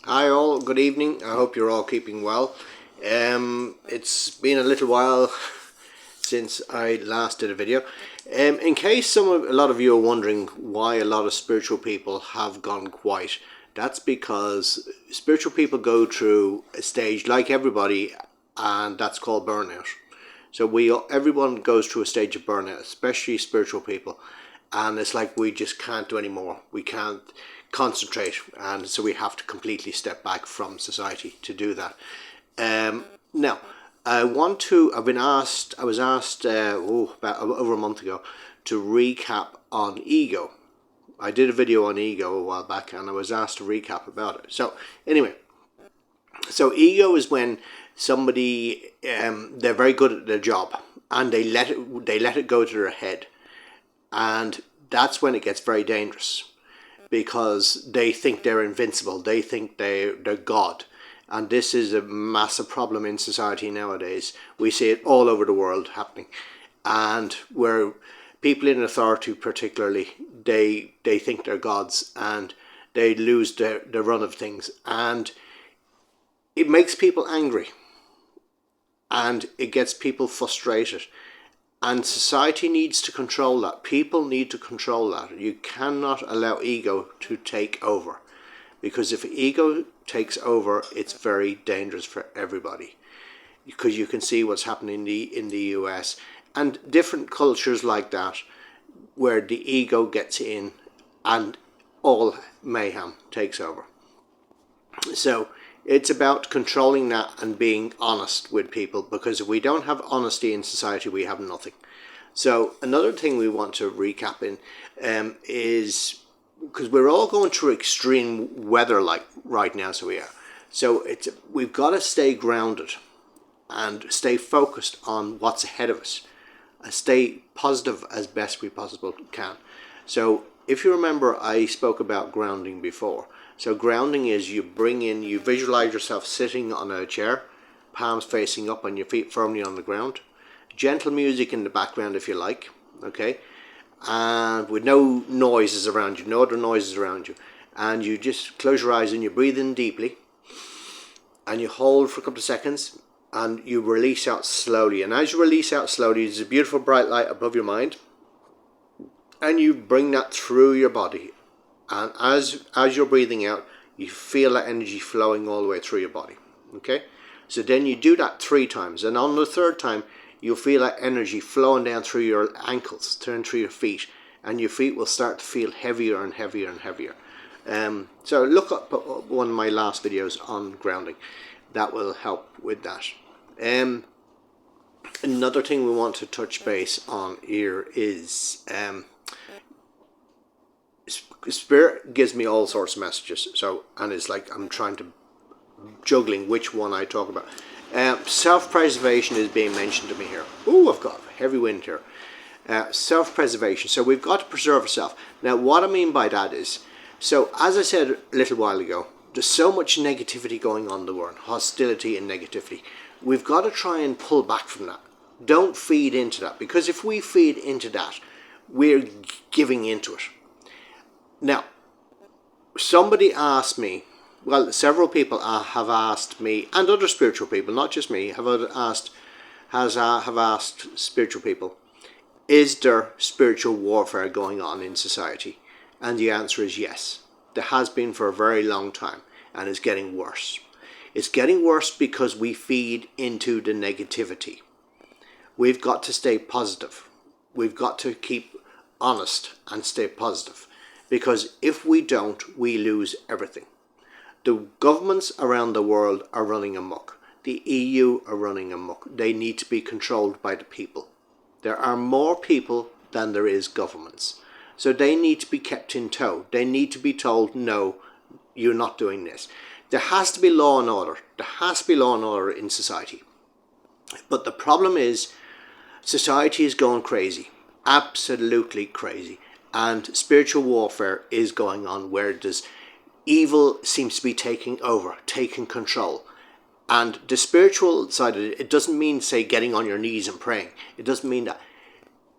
Hi all, good evening. I hope you're all keeping well. It's been a little while since I last did a video. In case a lot of you are wondering why a lot of spiritual people have gone quiet, that's because spiritual people go through a stage like everybody, and that's called burnout. So everyone goes through a stage of burnout, especially spiritual people, and it's like we just can't do anymore. We can't concentrate, and so we have to completely step back from society to do that. Now, I've been asked. I was asked about over a month ago to recap on ego. I did a video on ego a while back, and I was asked to recap about it. So anyway, ego is when somebody they're very good at their job and they let it go to their head, and that's when it gets very dangerous because they think they're invincible. They think they're God. And this is a massive problem in society nowadays. We see it all over the world happening. And where people in authority particularly, they think they're gods and they lose the run of things. And it makes people angry. And it gets people frustrated. And society needs to control that. People need to control that. You cannot allow ego to take over. Because if ego takes over, it's very dangerous for everybody. Because you can see what's happening in the US and different cultures like that, where the ego gets in and all mayhem takes over. So it's about controlling that and being honest with people, because if we don't have honesty in society, we have nothing. So another thing we want to recap in is, because we're all going through extreme weather like right now, so we've got to stay grounded and stay focused on what's ahead of us and stay positive as best we possibly can. So if you remember, I spoke about grounding before. So grounding is you visualize yourself sitting on a chair, palms facing up and your feet firmly on the ground, gentle music in the background if you like, okay, and with no noises around you, no other noises around you, and you just close your eyes and you breathe in deeply and you hold for a couple of seconds and you release out slowly. And as you release out slowly, there's a beautiful bright light above your mind, and you bring that through your body, and as you're breathing out, you feel that energy flowing all the way through your body. Okay, so then you do that 3 times, and on the 3rd time you'll feel that energy flowing down through your ankles, turn through your feet, and your feet will start to feel heavier and heavier and heavier. So look up one of my last videos on grounding. That will help with that. Another thing we want to touch base on here is Spirit gives me all sorts of messages. So, and it's like I'm trying to juggling which one I talk about. Self-preservation is being mentioned to me here. Oh, I've got heavy wind here. Self-preservation. So we've got to preserve ourselves. Now, what I mean by that is, so as I said a little while ago, there's so much negativity going on in the world, hostility and negativity. We've got to try and pull back from that. Don't feed into that, because if we feed into that, we're giving into it. Now, somebody asked me, well, several people have asked me, and other spiritual people, not just me, have asked spiritual people, is there spiritual warfare going on in society? And the answer is yes. There has been for a very long time, and it's getting worse. It's getting worse because we feed into the negativity. We've got to stay positive. We've got to keep honest and stay positive, because if we don't, we lose everything. The governments around the world are running amok. The EU are running amok. They need to be controlled by the people. There are more people than there is governments. So they need to be kept in tow. They need to be told, no, you're not doing this. There has to be law and order. There has to be law and order in society. But the problem is, society is going crazy. Absolutely crazy. And spiritual warfare is going on, where there's evil seems to be taking over, taking control. And the spiritual side of it doesn't mean, say, getting on your knees and praying. It doesn't mean that.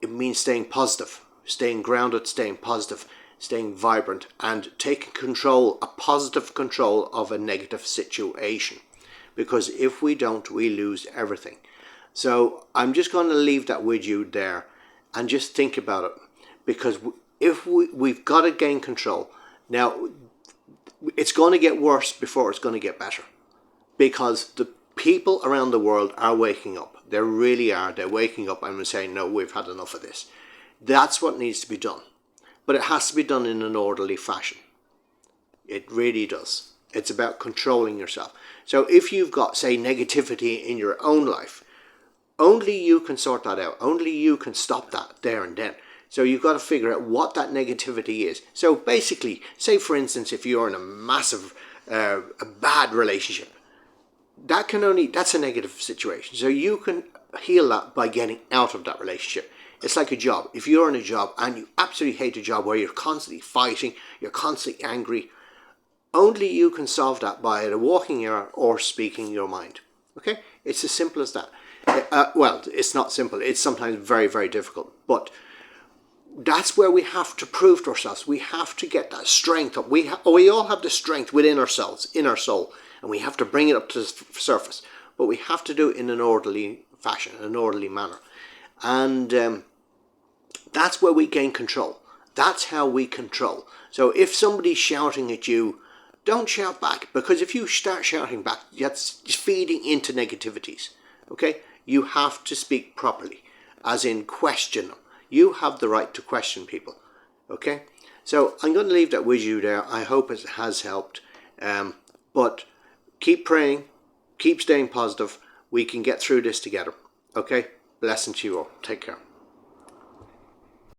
It means staying positive, staying grounded, staying positive, staying vibrant, and taking control, a positive control of a negative situation. Because if we don't, we lose everything. So I'm just going to leave that with you there, and just think about it. Because if we've got to gain control. Now, it's going to get worse before it's going to get better. Because the people around the world are waking up. They really are. They're waking up and saying, no, we've had enough of this. That's what needs to be done. But it has to be done in an orderly fashion. It really does. It's about controlling yourself. So if you've got, say, negativity in your own life, only you can sort that out. Only you can stop that there and then. So you've got to figure out what that negativity is. So basically, say for instance, if you're in a massive, a bad relationship, that's a negative situation. So you can heal that by getting out of that relationship. It's like a job. If you're in a job and you absolutely hate a job where you're constantly fighting, you're constantly angry, only you can solve that by either walking out or speaking your mind. Okay? It's as simple as that. Well, it's not simple. It's sometimes very, very difficult. But that's where we have to prove to ourselves. We have to get that strength up. We all have the strength within ourselves, in our soul, and we have to bring it up to the surface. But we have to do it in an orderly fashion, an orderly manner. And that's where we gain control. That's how we control. So if somebody's shouting at you, don't shout back, because if you start shouting back, that's just feeding into negativities. Okay? You have to speak properly, as in question them. You have the right to question people. Okay? So I'm going to leave that with you there. I hope it has helped. But keep praying, keep staying positive. We can get through this together. Okay? Blessing to you all. Take care.